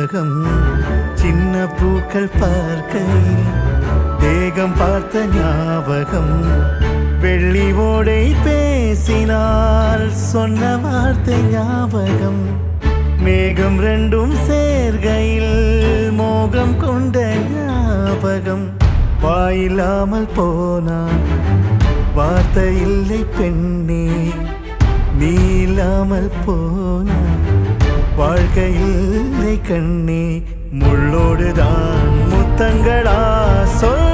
ஞாபகம் சின்ன பூக்கள் பார்க்கையில் தேகம் பார்த்த ஞாபகம் வெள்ளி ஓடை பேசினால் சொன்ன வார்த்தை ஞாபகம் மேகம் ரெண்டும் சேர்கையில் மோகம் கொண்ட ஞாபகம் வாயில்லாமல் போனான் வார்த்தை இல்லை பெண்ணே நீ இல்லாமல் போனான் வாழ்க்கையில்லை கண்ணே முள்ளோடுதான் முத்தங்களா சொல்